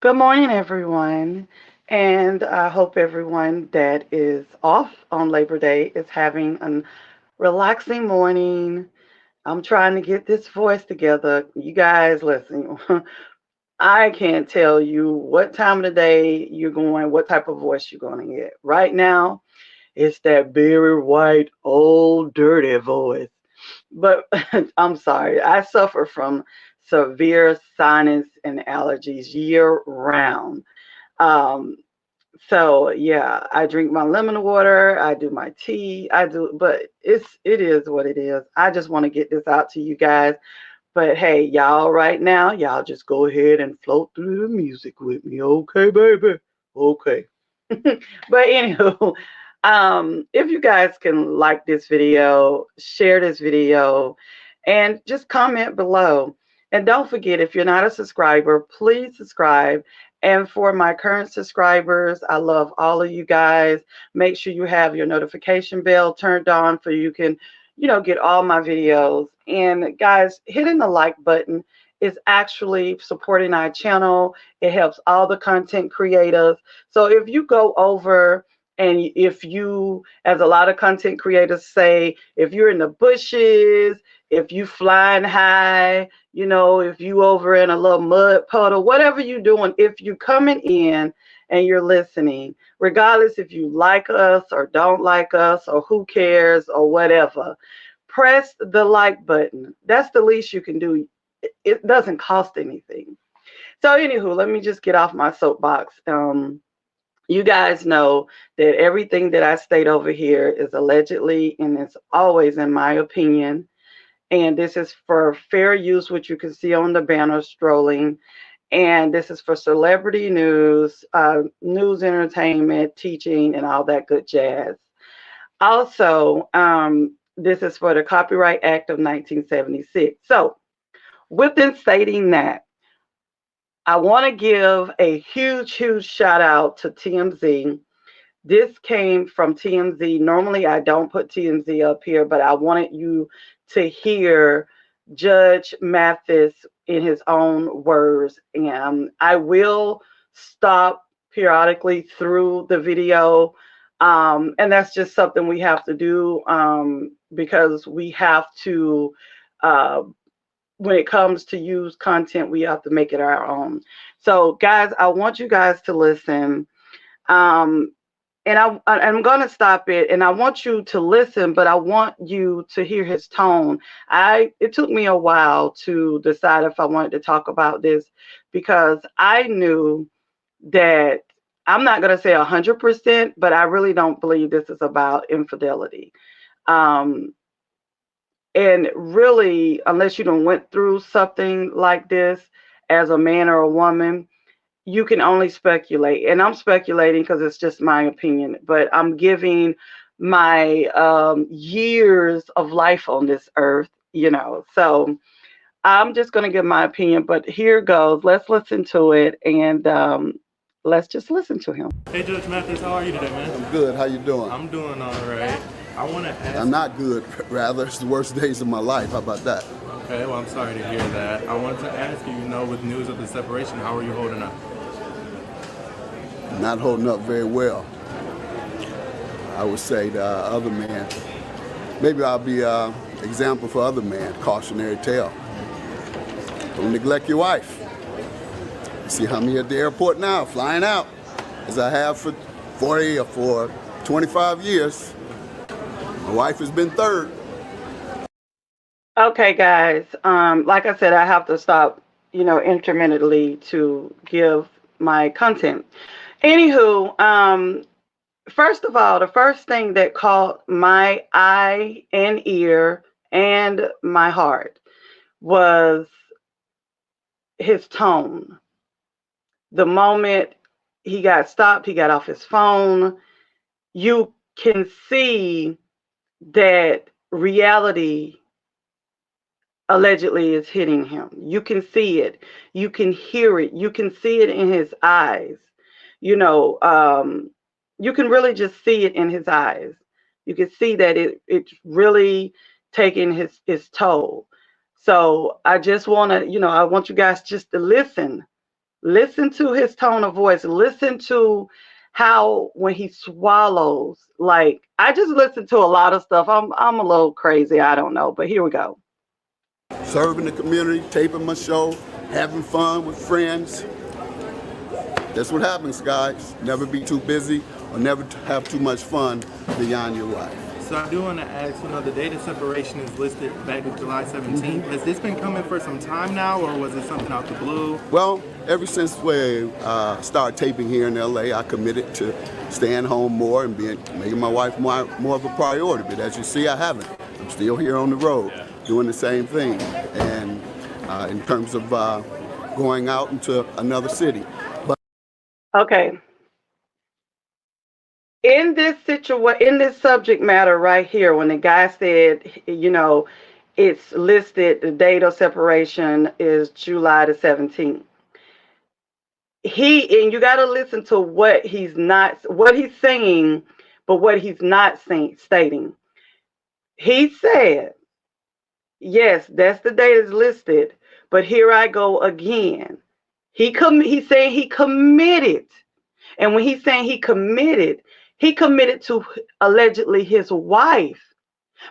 Good morning, everyone. And I hope everyone that is off on Labor Day is having a relaxing morning. I'm trying to get this voice together. You guys, listen, I can't tell you what time of the day you're going, what type of voice you're going to get. Right now, it's that very white, old, dirty voice. But I'm sorry, I suffer from severe sinus and allergies year round. Um, so yeah, I drink my lemon water, I do my tea, but it is what it is. I just want to get this out to you guys. But hey, y'all right now, y'all just go ahead and float through the music with me, okay, baby? Okay. But anywho, if you guys can like this video, share this video, and just comment below. And don't forget, if you're not a subscriber, please subscribe. And for my current subscribers, I love all of you guys. Make sure you have your notification bell turned on so you can, get all my videos. And guys, hitting the like button is actually supporting our channel. It helps all the content creators. So if you go over and if you, as a lot of content creators say, if you're in the bushes, if you flying high, if you over in a little mud puddle, whatever you're doing, if you coming in and you're listening, regardless if you like us or don't like us or who cares or whatever, press the like button. That's the least you can do. It doesn't cost anything. So anywho, let me just get off my soapbox. You guys know that everything that I state over here is allegedly and it's always in my opinion. And this is for fair use, which you can see on the banner strolling. And this is for celebrity news, news, entertainment, teaching, and all that good jazz. Also, this is for the Copyright Act of 1976. So, within stating that, I want to give a huge, huge shout out to TMZ. This came from TMZ. Normally, I don't put TMZ up here, but I wanted you to hear Judge Mathis in his own words. And I will stop periodically through the video. And that's just something we have to do because we have to, uh, when it comes to use content, we have to make it our own. So, guys, I want you guys to listen. Um, and I'm going to stop it and I want you to listen, but I want you to hear his tone. It took me a while to decide if I wanted to talk about this because I knew that I'm not going to say 100%, but I really don't believe this is about infidelity. Um, and really, unless you don't went through something like this as a man or a woman, you can only speculate. And I'm speculating because it's just my opinion, but I'm giving my years of life on this earth. So I'm just going to give my opinion, but here goes. Let's listen to it and let's just listen to him. Hey Judge Mathis, how are you today, man? I'm good. How you doing? I'm doing all right. I want to ask. I'm not good. Rather, it's the worst days of my life. How about that? Okay, well, I'm sorry to hear that. I wanted to ask you, with news of the separation, how are you holding up? Not holding up very well. I would say to other men, maybe I'll be an example for other men, cautionary tale. Don't neglect your wife. See how me at the airport now, flying out, as I have for 40 or for 25 years. My wife has been third. Okay, guys. Like I said, I have to stop, intermittently to give my content. Anywho, first of all, the first thing that caught my eye and ear and my heart was his tone. The moment he got stopped, he got off his phone. You can see that reality allegedly is hitting him. You can see it. You can hear it. You can see it in his eyes. You know, you can really just see it in his eyes. You can see that it's really taking his toll. So I just want to, I want you guys just to listen Listen to his tone of voice. Listen to how when he swallows. Like I just listen to a lot of stuff. I'm a little crazy. I don't know, but here we go. Serving the community, taping my show, having fun with friends. That's what happens, guys. Never be too busy or never have too much fun beyond your wife. So I do want to ask, the date of separation is listed back to July 17th. Has this been coming for some time now, or was it something out the blue? Well, ever since we started taping here in LA, I committed to staying home more and making my wife more of a priority. But as you see, I haven't. I'm still here on the road doing the same thing. And in terms of going out into another city. But Okay. In this subject matter right here, when the guy said, it's listed, the date of separation is July the 17th. And you got to listen to what he's saying, but what he's not stating. He said, yes, that's the date is listed, but here I go again. He's saying he committed. And when he's saying he committed to allegedly his wife.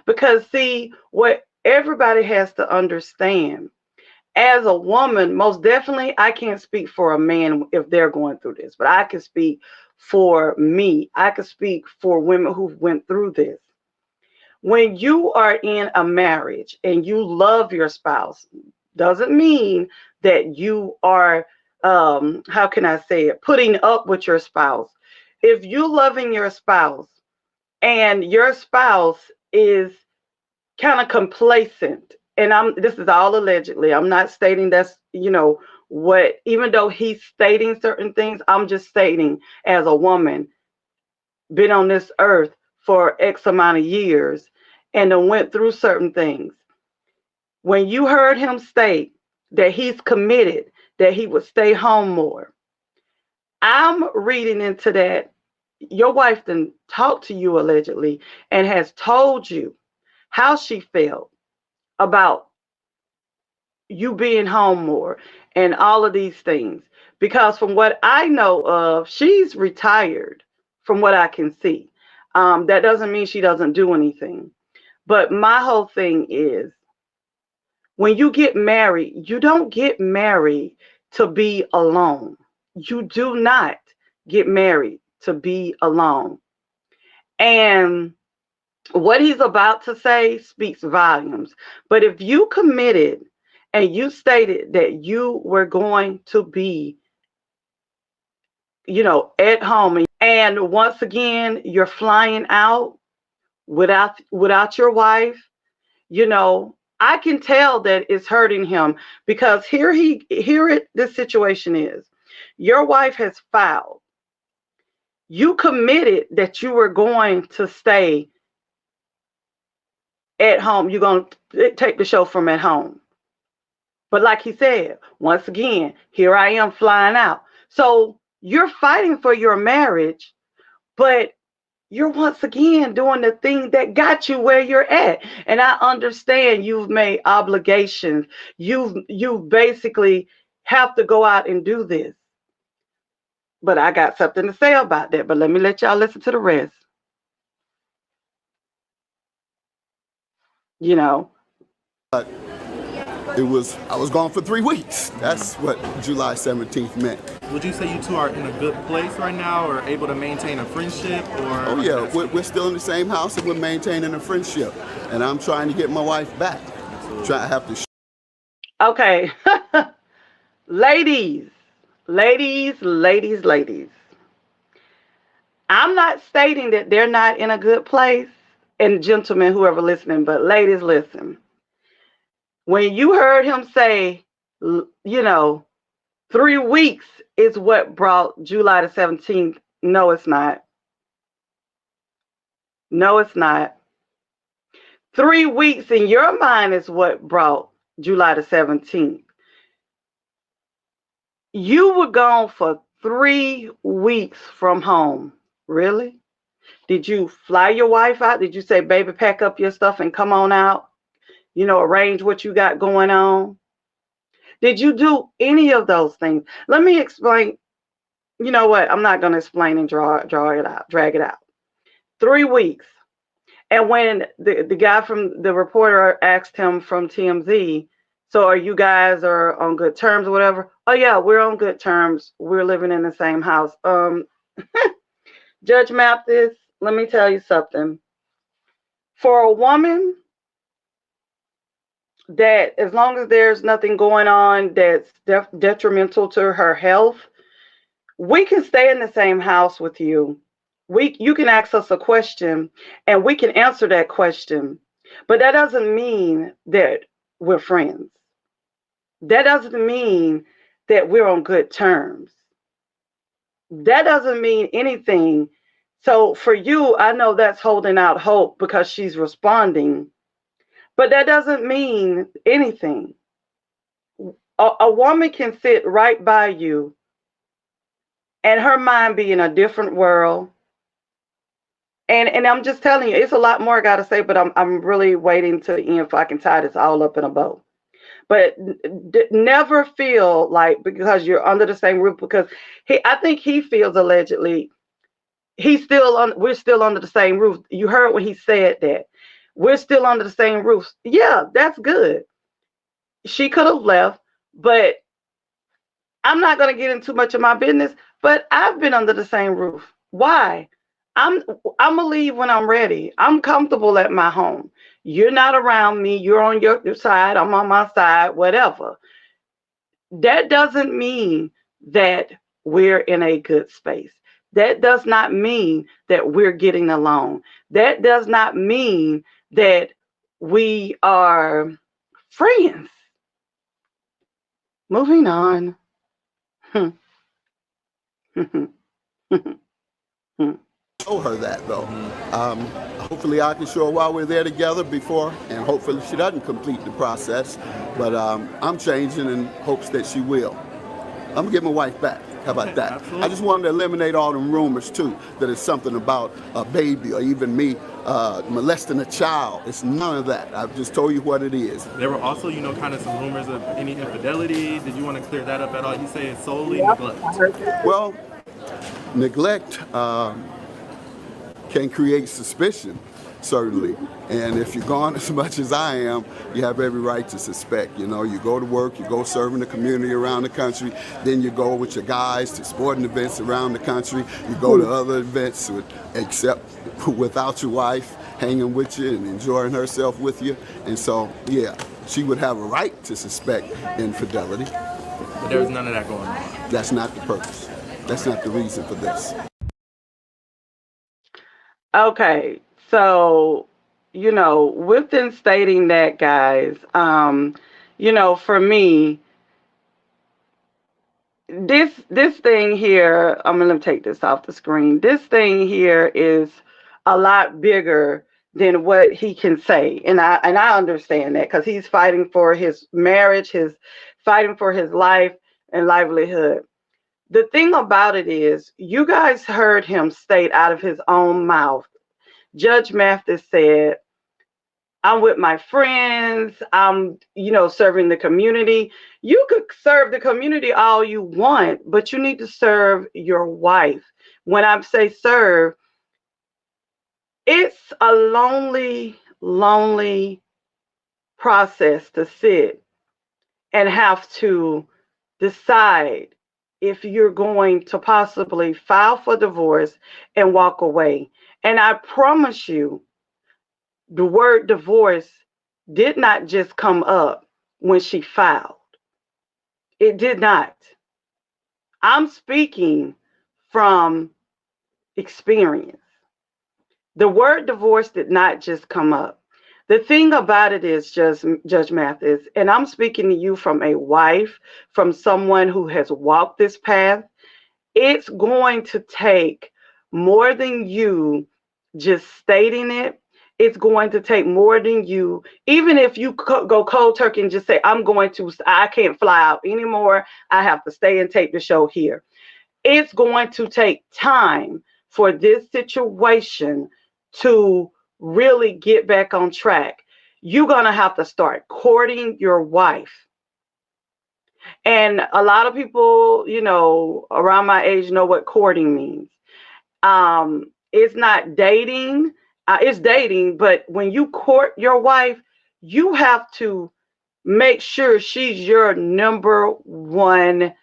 Because see, what everybody has to understand, as a woman, most definitely, I can't speak for a man if they're going through this, but I can speak for me. I can speak for women who went through this. When you are in a marriage and you love your spouse, doesn't mean that you are, how can I say it, putting up with your spouse. If you loving your spouse and your spouse is kind of complacent, and this is all allegedly, I'm not stating that's, what, even though he's stating certain things, I'm just stating as a woman, been on this earth for X amount of years and then went through certain things. When you heard him state that he's committed, that he would stay home more, I'm reading into that. Your wife then talked to you allegedly and has told you how she felt about you being home more and all of these things. Because from what I know of, she's retired from what I can see. That doesn't mean she doesn't do anything. But my whole thing is, when you get married, you don't get married to be alone. You do not get married to be alone. And what he's about to say speaks volumes. But if you committed and you stated that you were going to be, at home, and once again you're flying out without your wife, I can tell that it's hurting him, because this situation is, your wife has filed. You committed that you were going to stay at home. You're going to take the show from at home. But like he said, once again, here I am flying out. So you're fighting for your marriage, but you're once again doing the thing that got you where you're at. And I understand you've made obligations. You basically have to go out and do this. But I got something to say about that. But let me let y'all listen to the rest. You know. I was gone for 3 weeks. That's what July 17th meant. Would you say you two are in a good place right now, or able to maintain a friendship? Or Oh yeah, we're still in the same house and we're maintaining a friendship. And I'm trying to get my wife back. I have to. Okay. ladies, ladies. I'm not stating that they're not in a good place. And gentlemen, whoever listening, but ladies, listen. When you heard him say, 3 weeks is what brought July the 17th. No, it's not. No, it's not. 3 weeks in your mind is what brought July the 17th. You were gone for 3 weeks from home. Really? Did you fly your wife out? Did you say, baby, pack up your stuff and come on out? Arrange what you got going on? Did you do any of those things? Let me explain. You know what? I'm not going to explain and draw it out, drag it out. 3 weeks. And when the guy from the reporter asked him from TMZ, so are you guys are on good terms or whatever? Oh yeah, we're on good terms. We're living in the same house. Judge Mathis, let me tell you something. For a woman that, as long as there's nothing going on that's detrimental to her health, we can stay in the same house with you. You can ask us a question and we can answer that question. But that doesn't mean that we're friends. That doesn't mean that we're on good terms. That doesn't mean anything. So for you, I know that's holding out hope because she's responding, but that doesn't mean anything. A woman can sit right by you and her mind be in a different world. And I'm just telling you, it's a lot more I gotta say, but I'm really waiting to the end if I can tie this all up in a bow. But never feel like because you're under the same roof, because I think he feels allegedly we're still under the same roof. You heard when he said that. We're still under the same roof. Yeah, that's good. She could have left, but I'm not going to get into much of my business, but I've been under the same roof. Why? I'm I'm gonna leave when I'm ready. I'm comfortable at my home. You're not around me. You're on your side. I'm on my side. Whatever. That doesn't mean that we're in a good space. That does not mean that we're getting along. That does not mean that we are friends. Moving on. Show her that though. Um, Hopefully I can show her while we're there together before, and hopefully she doesn't complete the process. But I'm changing in hopes that she will. I'm gonna get my wife back. How about that? Absolutely. I just wanted to eliminate all the rumors too, that it's something about a baby or even me molesting a child. It's none of that. I've just told you what it is. There were also, kind of some rumors of any infidelity. Did you want to clear that up at all? You say it's solely Yep, neglect. I heard that too. Well, neglect can create suspicion, certainly. And if you're gone as much as I am, you have every right to suspect. You go to work, you go serve in the community around the country, then you go with your guys to sporting events around the country, you go to other events except without your wife hanging with you and enjoying herself with you. And so, yeah, she would have a right to suspect infidelity. But there was none of that going on. That's not the purpose. That's not the reason for this. Okay, so within stating that, guys, for me, this thing here, I'm gonna take this off the screen. This thing here is a lot bigger than what he can say, and I understand that because he's fighting for his marriage, his fighting for his life and livelihood. The thing about it is, you guys heard him state out of his own mouth. Judge Mathis said, I'm with my friends. I'm, serving the community. You could serve the community all you want, but you need to serve your wife. When I say serve, it's a lonely, lonely process to sit and have to decide if you're going to possibly file for divorce and walk away. And I promise you, the word divorce did not just come up when she filed. It did not. I'm speaking from experience. The word divorce did not just come up. The thing about it is, Judge Mathis, and I'm speaking to you from a wife, from someone who has walked this path, it's going to take more than you just stating it. It's going to take more than you, even if you go cold turkey and just say, I can't fly out anymore. I have to stay and take the show here. It's going to take time for this situation to really get back on track. You're going to have to start courting your wife. And a lot of people, around my age know what courting means. It's not dating, it's dating, but when you court your wife, you have to make sure she's your number one,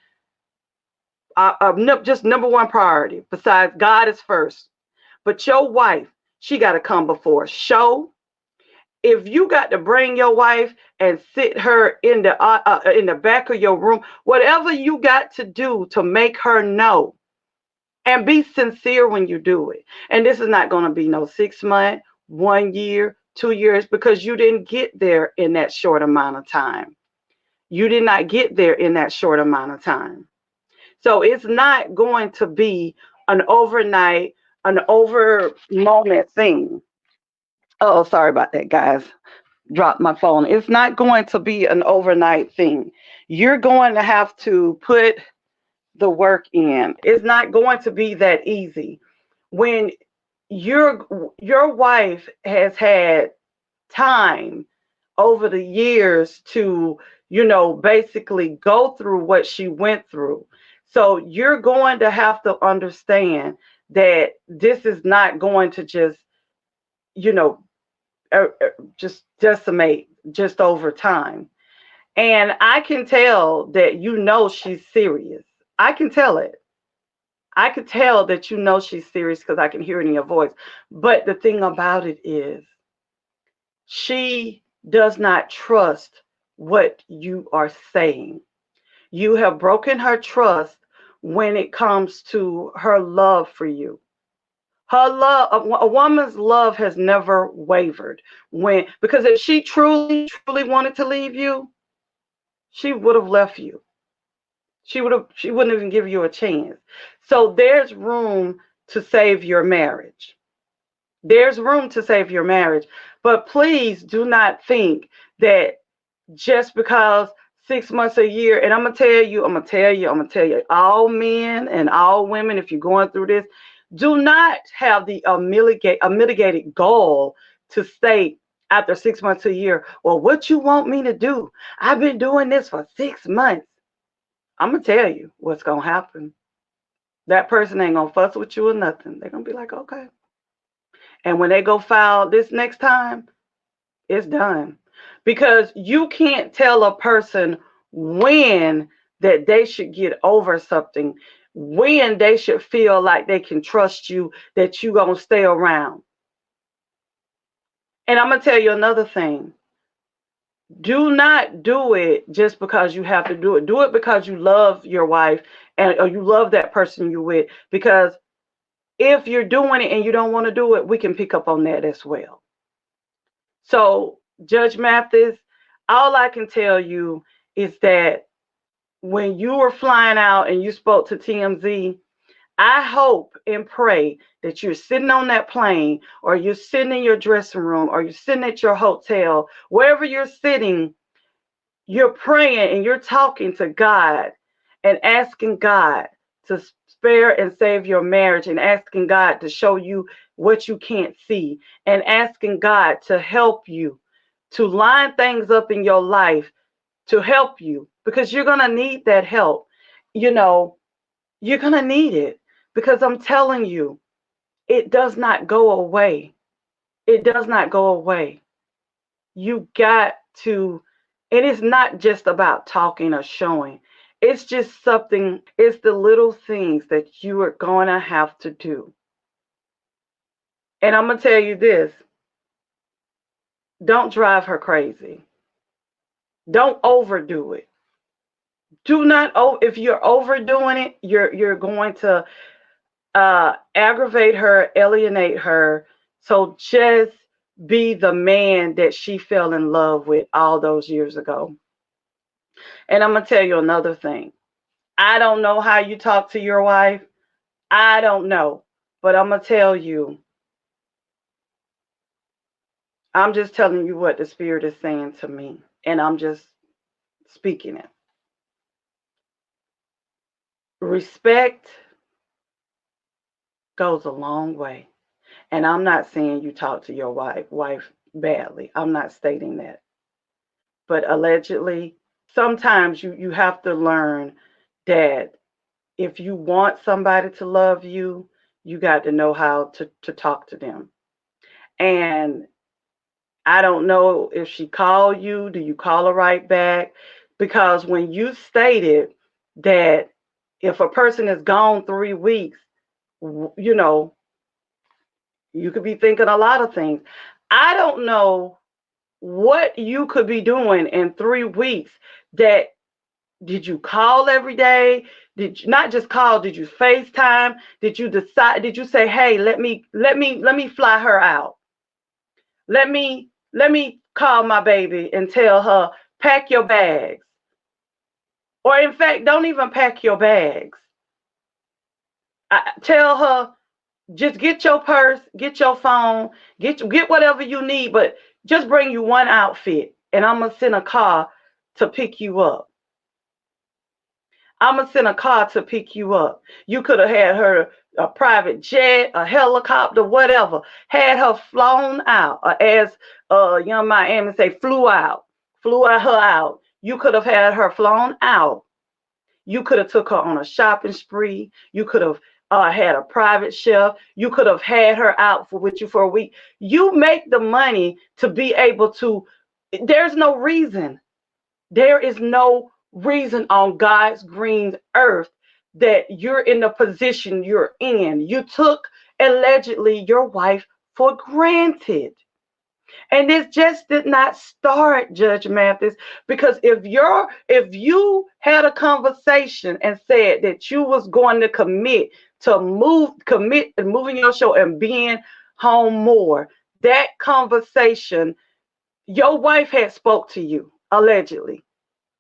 just number one priority. Besides, God is first. But your wife, she got to come before show. If you got to bring your wife and sit her in the back of your room, whatever you got to do to make her know, and be sincere when you do it. And this is not going to be no 6 month, 1 year, 2 years, because you didn't get there in that short amount of time. You did not get there in that short amount of time. So it's not going to be an overnight, an over moment thing. Oh, sorry about that, guys. Dropped my phone. It's not going to be an overnight thing. You're going to have to put the work in. It's not going to be that easy. When your wife has had time over the years to, basically go through what she went through. So you're going to have to understand that this is not going to just, you know, just decimate just over time. And I can tell that she's serious. I can tell it. I could tell that she's serious because I can hear it in your voice. But the thing about it is, she does not trust what you are saying. You have broken her trust when it comes to her love for you. Her love, a woman's love has never wavered. Because if she truly, truly wanted to leave you, she would have left you. She wouldn't even give you a chance. So there's room to save your marriage. There's room to save your marriage. But please do not think that just because 6 months, a year, and I'm gonna tell you, all men and all women, if you're going through this, do not have a mitigated goal to state after 6 months, a year, well, what you want me to do? I've been doing this for 6 months. I'm gonna tell you what's gonna happen. That person ain't gonna fuss with you or nothing. They're gonna be like, okay. And when they go file this next time, it's done. Because you can't tell a person when that they should get over something, when they should feel like they can trust you, that you gonna stay around. And I'm gonna tell you another thing. Do not do it just because you have to do it. Do it because you love your wife or you love that person you're with. Because if you're doing it and you don't want to do it, we can pick up on that as well. So, Judge Mathis, all I can tell you is that when you were flying out and you spoke to TMZ, I hope and pray that you're sitting on that plane, or you're sitting in your dressing room, or you're sitting at your hotel, wherever you're sitting, you're praying and you're talking to God and asking God to spare and save your marriage, and asking God to show you what you can't see, and asking God to help you to line things up in your life to help you, because you're going to need that help. You know, you're going to need it, because I'm telling you, it does not go away. It does not go away. You got to, and it's not just about talking or showing. It's just something, it's the little things that you are going to have to do. And I'm going to tell you this, don't drive her crazy. Don't overdo it. Do not, if you're overdoing it, you're going to aggravate her, alienate her. So just be the man that she fell in love with all those years ago. And I'm going to tell you another thing. I don't know how you talk to your wife. I don't know. But I'm going to tell you, I'm just telling you what the Spirit is saying to me. And I'm just speaking it. Respect goes a long way. And I'm not saying you talk to your wife badly. I'm not stating that. But allegedly, sometimes you have to learn that if you want somebody to love you, you got to know how to talk to them. And I don't know if she called you, do you call her right back? Because when you stated that if a person is gone 3 weeks, you know, you could be thinking a lot of things. I don't know what you could be doing in 3 weeks. That did you call every day? Did you not just call? Did you FaceTime? Did you decide? Did you say, "Hey, let me fly her out. Let me call my baby and tell her pack your bags." Or in fact, don't even pack your bags. Tell her just get your purse, get your phone, get whatever you need, but just bring you one outfit, and I'm gonna send a car to pick you up. I'm gonna send a car to pick you up. You could have had her a private jet, a helicopter, whatever. Had her flown out, or as young Miami say, flew her out. You could have had her flown out. You could have took her on a shopping spree. You could have had a private chef. You could have had her out with you for a week. You make the money to be able to. There's no reason. There is no reason on God's green earth that you're in the position you're in. You took allegedly your wife for granted. And this just did not start, Judge Mathis, because if you had a conversation and said that you was going to commit to moving your show and being home more, that conversation, your wife had spoke to you allegedly.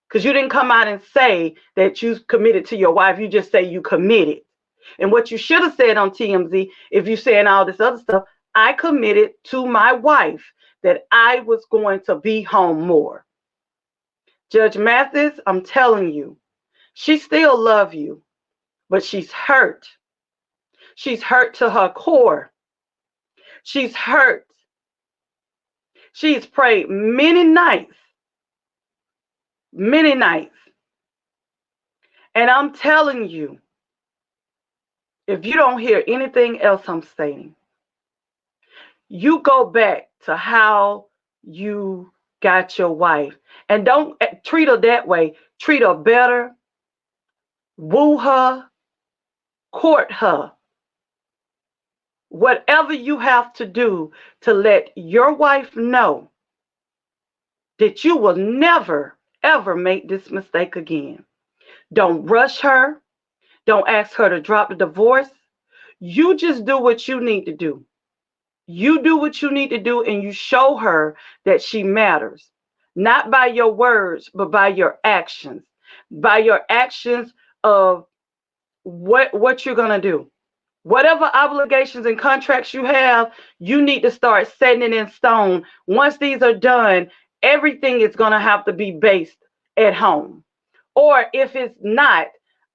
Because you didn't come out and say that you committed to your wife. You just say you committed. And what you should have said on TMZ, if you're saying all this other stuff, I committed to my wife that I was going to be home more. Judge Mathis, I'm telling you, she still loves you, but she's hurt. She's hurt to her core. She's hurt. She's prayed many nights. And I'm telling you, if you don't hear anything else I'm saying, you go back to how you got your wife and don't treat her that way. Treat her better, woo her, court her. Whatever you have to do to let your wife know that you will never, ever make this mistake again. Don't rush her. Don't ask her to drop the divorce. You just do what you need to do. You do what you need to do, and you show her that she matters, not by your words, but by your actions. By your actions of what you're going to do. Whatever obligations and contracts you have, you need to start setting it in stone. Once these are done, everything is going to have to be based at home. Or if it's not,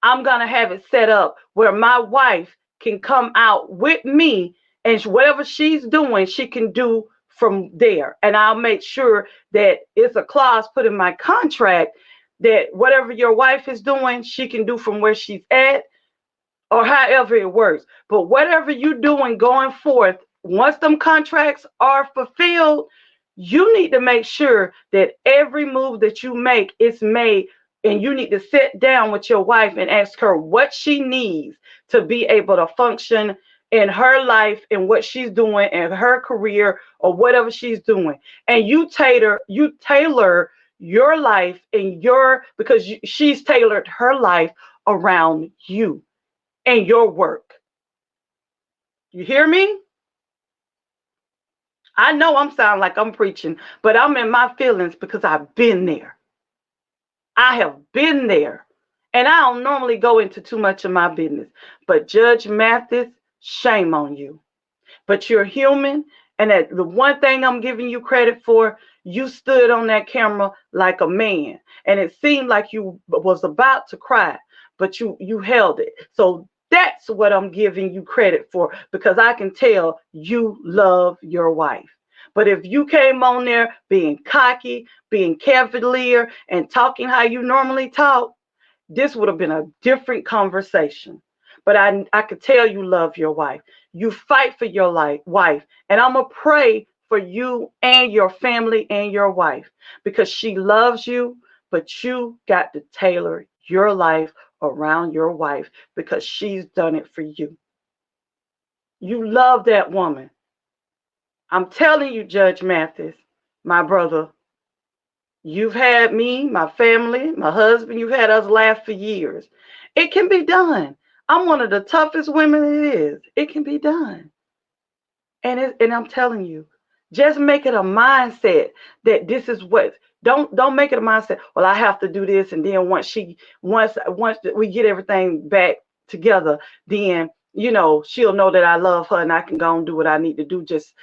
I'm going to have it set up where my wife can come out with me, and whatever she's doing, she can do from there. And I'll make sure that it's a clause put in my contract that whatever your wife is doing, she can do from where she's at, or however it works. But whatever you're doing going forth, once them contracts are fulfilled, you need to make sure that every move that you make is made, and you need to sit down with your wife and ask her what she needs to be able to function in her life and what she's doing in her career or whatever she's doing. And you tailor your life and because she's tailored her life around you and your work. You hear me? I know I'm sounding like I'm preaching, but I'm in my feelings because I've been there. I have been there. And I don't normally go into too much of my business. But Judge Mathis, shame on you. But you're human. And that the one thing I'm giving you credit for, you stood on that camera like a man. And it seemed like you was about to cry, but you held it. So that's what I'm giving you credit for, because I can tell you love your wife. But if you came on there being cocky, being cavalier, and talking how you normally talk, this would have been a different conversation. But I could tell you love your wife. You fight for your wife. And I'm going to pray for you and your family and your wife because she loves you, but you got to tailor your life around your wife because she's done it for you. You love that woman. I'm telling you, Judge Mathis, my brother, you've had me, my family, my husband, you've had us laugh for years. It can be done. I'm one of the toughest women it is. It can be done. And I'm telling you, just make it a mindset that this is what don't make it a mindset. Well, I have to do this, and then once we get everything back together, then she'll know that I love her and I can go and do what I need to do. Just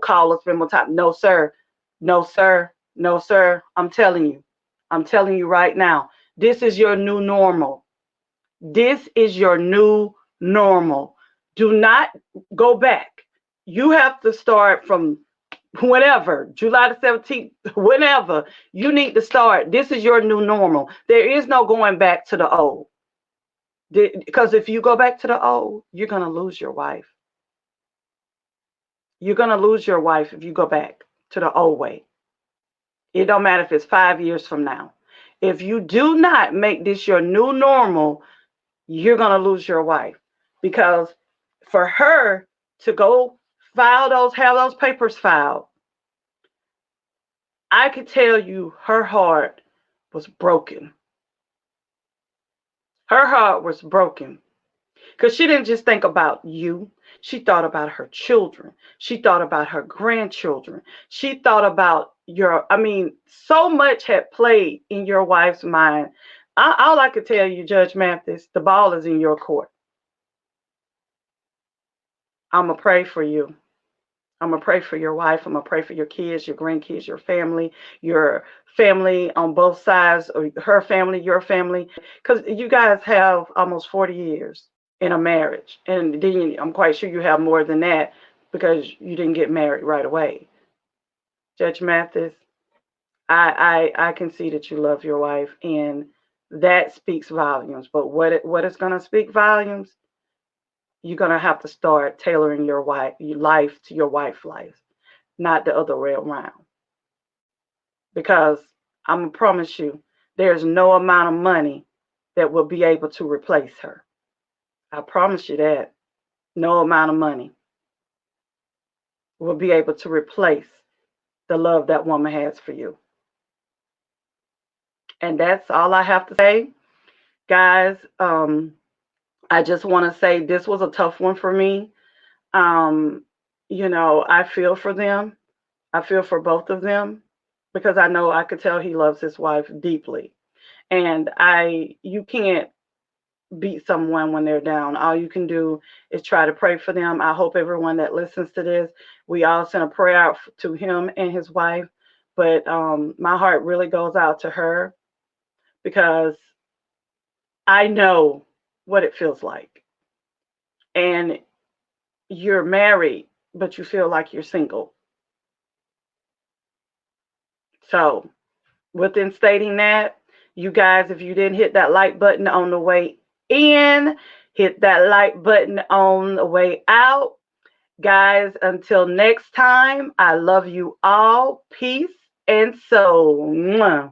call her, spend more time. No, sir, no, sir, no, sir. I'm telling you right now. This is your new normal. This is your new normal. Do not go back. You have to start from whenever, July the 17th, whenever you need to start. This is your new normal. There is no going back to the old. Because if you go back to the old, you're going to lose your wife. You're going to lose your wife if you go back to the old way. It don't matter if it's 5 years from now. If you do not make this your new normal, you're going to lose your wife because for her to go have those papers filed, I could tell you her heart was broken. Her heart was broken because she didn't just think about you. She thought about her children. She thought about her grandchildren. She thought about so much had played in your wife's mind. All I could tell you, Judge Mathis, the ball is in your court. I'm going to pray for you. I'm going to pray for your wife. I'm going to pray for your kids, your grandkids, your family on both sides, or her family, your family, because you guys have almost 40 years in a marriage. And then I'm quite sure you have more than that because you didn't get married right away. Judge Mathis, I can see that you love your wife, and that speaks volumes. But what is going to speak volumes, you're going to have to start tailoring your life to your wife's life, not the other way around. Because I'm going to promise you, there's no amount of money that will be able to replace her. I promise you that. No amount of money will be able to replace the love that woman has for you. And that's all I have to say. Guys, I just want to say this was a tough one for me. Um, I feel for them. I feel for both of them because I know I could tell he loves his wife deeply. And you can't beat someone when they're down. All you can do is try to pray for them. I hope everyone that listens to this, we all send a prayer out to him and his wife. But my heart really goes out to her because I know what it feels like. And you're married, but you feel like you're single. So, within stating that, you guys, if you didn't hit that like button on the way in, hit that like button on the way out. Guys, until next time, I love you all. Peace and soul. Mwah.